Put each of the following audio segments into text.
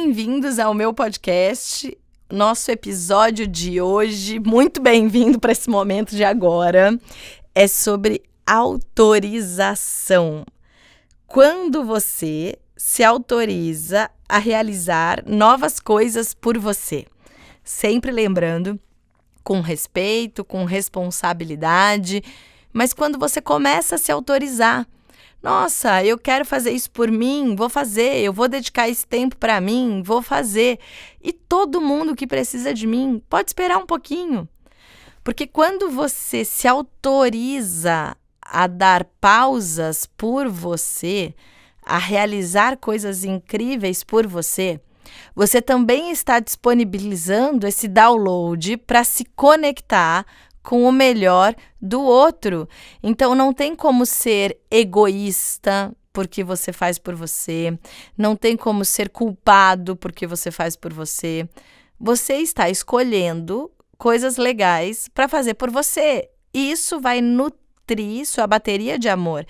bem-vindos ao meu podcast. Nosso episódio de hoje, muito bem-vindo para esse momento de agora, é sobre autorização. Quando você se autoriza a realizar novas coisas por você. Sempre lembrando, com respeito, com responsabilidade, mas quando você começa a se autorizar. Nossa, eu quero fazer isso por mim, vou fazer, eu vou dedicar esse tempo para mim, vou fazer. E todo mundo que precisa de mim pode esperar um pouquinho. Porque quando você se autoriza a dar pausas por você, a realizar coisas incríveis por você, você também está disponibilizando esse download para se conectar com o melhor do outro. Então, não tem como ser egoísta porque você faz por você, não tem como ser culpado porque você faz por você. Você está escolhendo coisas legais para fazer por você. E isso vai nutrir sua bateria de amor.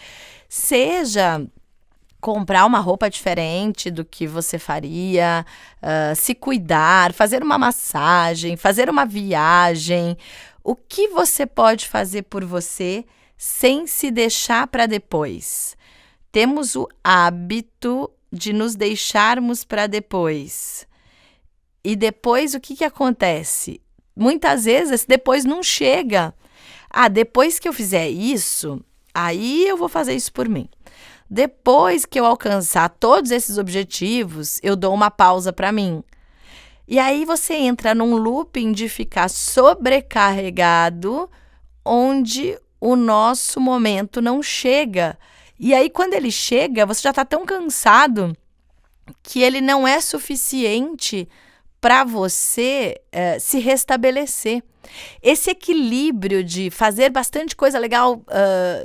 Seja comprar uma roupa diferente do que você faria, se cuidar, fazer uma massagem, fazer uma viagem. O que você pode fazer por você sem se deixar para depois? Temos o hábito de nos deixarmos para depois. E depois o que acontece? Muitas vezes esse depois não chega. Depois que eu fizer isso, aí eu vou fazer isso por mim. Depois que eu alcançar todos esses objetivos, eu dou uma pausa para mim. E aí você entra num looping de ficar sobrecarregado, onde o nosso momento não chega. E aí quando ele chega, você já está tão cansado que ele não é suficiente para você se restabelecer. Esse equilíbrio de fazer bastante coisa legal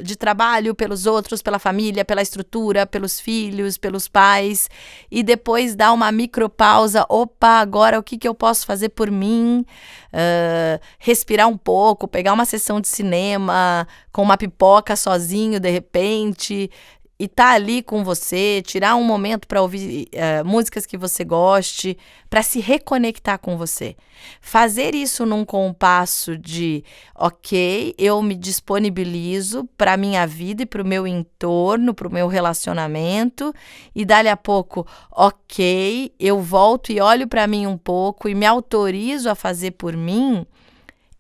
de trabalho pelos outros, pela família, pela estrutura, pelos filhos, pelos pais, e depois dar uma micropausa. Opa, agora o que eu posso fazer por mim? Respirar um pouco, pegar uma sessão de cinema com uma pipoca sozinho de repente, e tá ali com você, tirar um momento para ouvir músicas que você goste, para se reconectar com você. Fazer isso num compasso de, ok, eu me disponibilizo para a minha vida e para o meu entorno, para o meu relacionamento, e dali a pouco, ok, eu volto e olho para mim um pouco e me autorizo a fazer por mim.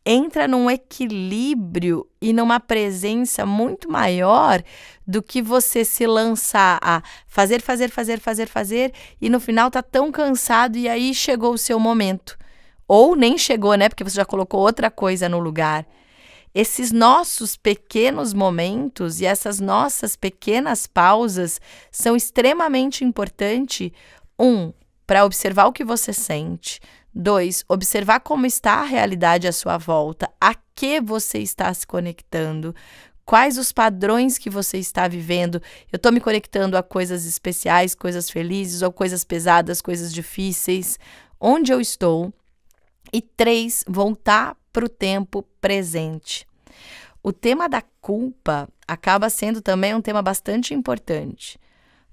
Entra num equilíbrio e numa presença muito maior do que você se lançar a fazer, e no final tá tão cansado e aí chegou o seu momento. Ou nem chegou, né? Porque você já colocou outra coisa no lugar. Esses nossos pequenos momentos e essas nossas pequenas pausas são extremamente importantes. Para observar o que você sente. 2, observar como está a realidade à sua volta, a que você está se conectando, quais os padrões que você está vivendo. Eu estou me conectando a coisas especiais, coisas felizes, ou coisas pesadas, coisas difíceis, onde eu estou. E 3, voltar para o tempo presente. O tema da culpa acaba sendo também um tema bastante importante.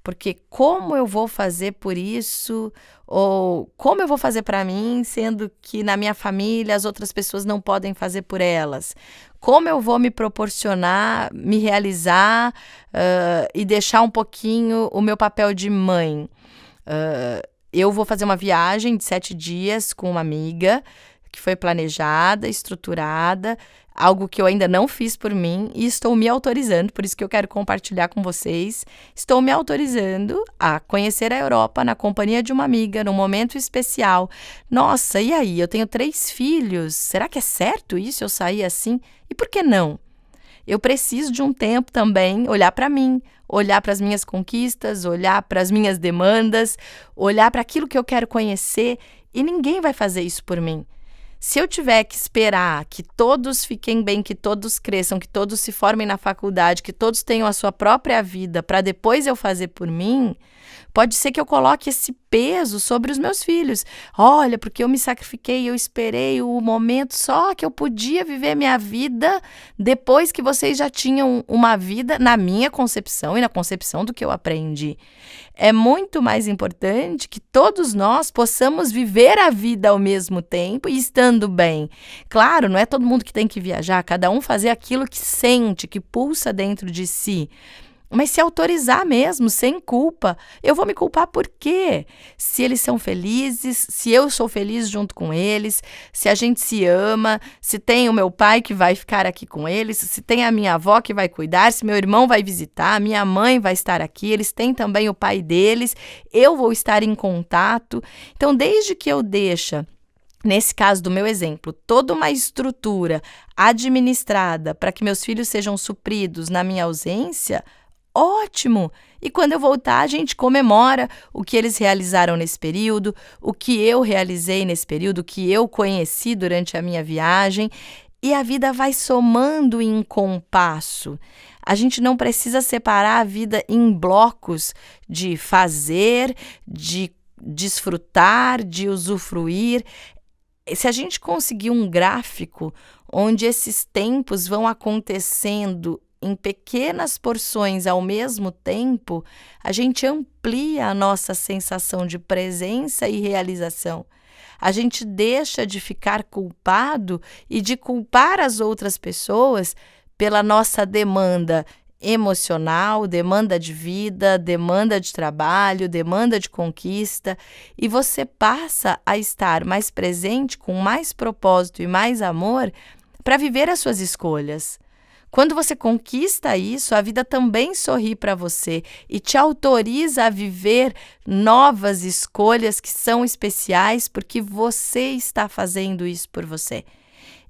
Porque como eu vou fazer por isso, ou como eu vou fazer para mim, sendo que na minha família as outras pessoas não podem fazer por elas? Como eu vou me proporcionar, me realizar e deixar um pouquinho o meu papel de mãe? Eu vou fazer uma viagem de 7 dias com uma amiga que foi planejada, estruturada, algo que eu ainda não fiz por mim e estou me autorizando, por isso que eu quero compartilhar com vocês. Estou me autorizando a conhecer a Europa na companhia de uma amiga, num momento especial. Nossa, e aí? Eu tenho 3 filhos. Será que é certo isso, eu sair assim? E por que não? Eu preciso de um tempo também olhar para mim, olhar para as minhas conquistas, olhar para as minhas demandas, olhar para aquilo que eu quero conhecer e ninguém vai fazer isso por mim. Se eu tiver que esperar que todos fiquem bem, que todos cresçam, que todos se formem na faculdade, que todos tenham a sua própria vida para depois eu fazer por mim, pode ser que eu coloque esse peso sobre os meus filhos. Olha, porque eu me sacrifiquei, eu esperei o momento só que eu podia viver minha vida depois que vocês já tinham uma vida na minha concepção e na concepção do que eu aprendi. É muito mais importante que todos nós possamos viver a vida ao mesmo tempo e estando bem. Claro, não é todo mundo que tem que viajar, cada um fazer aquilo que sente, que pulsa dentro de si. Mas se autorizar mesmo, sem culpa. Eu vou me culpar por quê? Se eles são felizes, se eu sou feliz junto com eles, se a gente se ama, se tem o meu pai que vai ficar aqui com eles, se tem a minha avó que vai cuidar, se meu irmão vai visitar, minha mãe vai estar aqui, eles têm também o pai deles, eu vou estar em contato. Então, desde que eu deixo, nesse caso do meu exemplo, toda uma estrutura administrada para que meus filhos sejam supridos na minha ausência, ótimo! E quando eu voltar, a gente comemora o que eles realizaram nesse período, o que eu realizei nesse período, o que eu conheci durante a minha viagem, e a vida vai somando em compasso. A gente não precisa separar a vida em blocos de fazer, de desfrutar, de usufruir. Se a gente conseguir um gráfico onde esses tempos vão acontecendo em pequenas porções ao mesmo tempo, a gente amplia a nossa sensação de presença e realização. A gente deixa de ficar culpado e de culpar as outras pessoas pela nossa demanda emocional, demanda de vida, demanda de trabalho, demanda de conquista, e você passa a estar mais presente, com mais propósito e mais amor para viver as suas escolhas. Quando você conquista isso, a vida também sorri para você e te autoriza a viver novas escolhas que são especiais porque você está fazendo isso por você.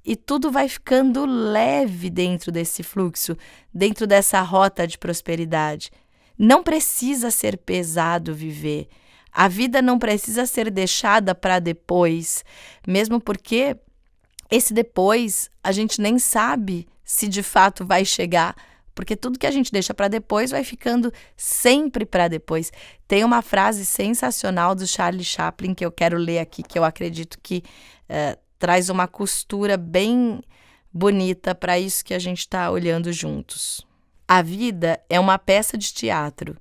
E tudo vai ficando leve dentro desse fluxo, dentro dessa rota de prosperidade. Não precisa ser pesado viver. A vida não precisa ser deixada para depois, mesmo porque esse depois a gente nem sabe se de fato vai chegar, porque tudo que a gente deixa para depois vai ficando sempre para depois. Tem uma frase sensacional do Charlie Chaplin que eu quero ler aqui, que eu acredito que traz uma costura bem bonita para isso que a gente está olhando juntos. A vida é uma peça de teatro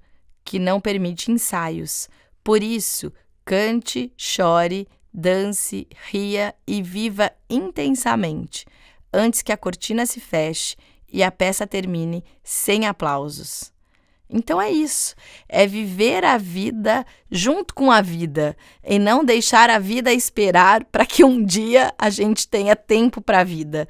que não permite ensaios. Por isso, cante, chore, dance, ria e viva intensamente, antes que a cortina se feche e a peça termine sem aplausos. Então é isso, é viver a vida junto com a vida e não deixar a vida esperar para que um dia a gente tenha tempo para a vida.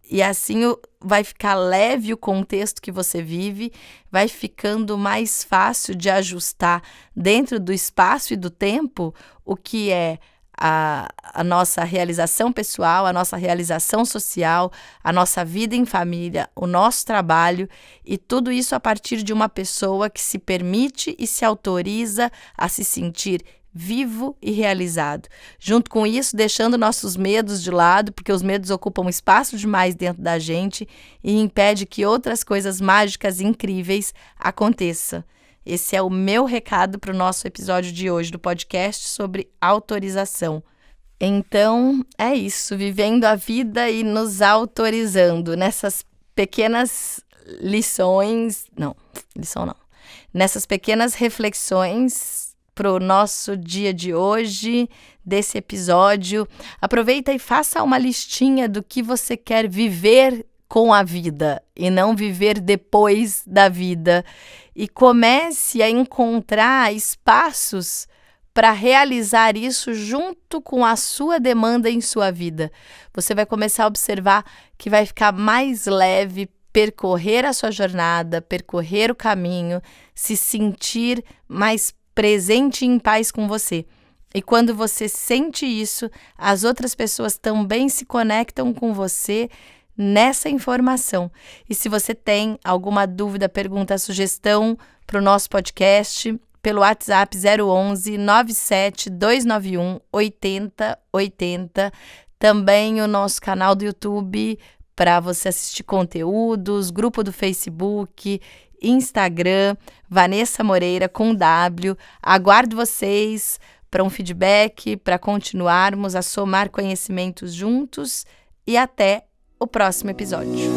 E assim vai ficar leve o contexto que você vive, vai ficando mais fácil de ajustar dentro do espaço e do tempo o que é a nossa realização pessoal, a nossa realização social, a nossa vida em família, o nosso trabalho, e tudo isso a partir de uma pessoa que se permite e se autoriza a se sentir vivo e realizado. Junto com isso, deixando nossos medos de lado, porque os medos ocupam espaço demais dentro da gente e impede que outras coisas mágicas e incríveis aconteçam. Esse é o meu recado para o nosso episódio de hoje do podcast sobre autorização. Então, é isso, vivendo a vida e nos autorizando nessas pequenas nessas pequenas reflexões para o nosso dia de hoje, desse episódio. Aproveita e faça uma listinha do que você quer viver com a vida e não viver depois da vida. E comece a encontrar espaços para realizar isso junto com a sua demanda em sua vida. Você vai começar a observar que vai ficar mais leve percorrer a sua jornada, percorrer o caminho, se sentir mais presente e em paz com você. E quando você sente isso, as outras pessoas também se conectam com você nessa informação. E se você tem alguma dúvida, pergunta, sugestão para o nosso podcast, pelo WhatsApp 011 97 291 8080, Também o nosso canal do YouTube para você assistir conteúdos, grupo do Facebook, Instagram, Vanessa Moreira com W. Aguardo vocês para um feedback, para continuarmos a somar conhecimentos juntos e até o próximo episódio.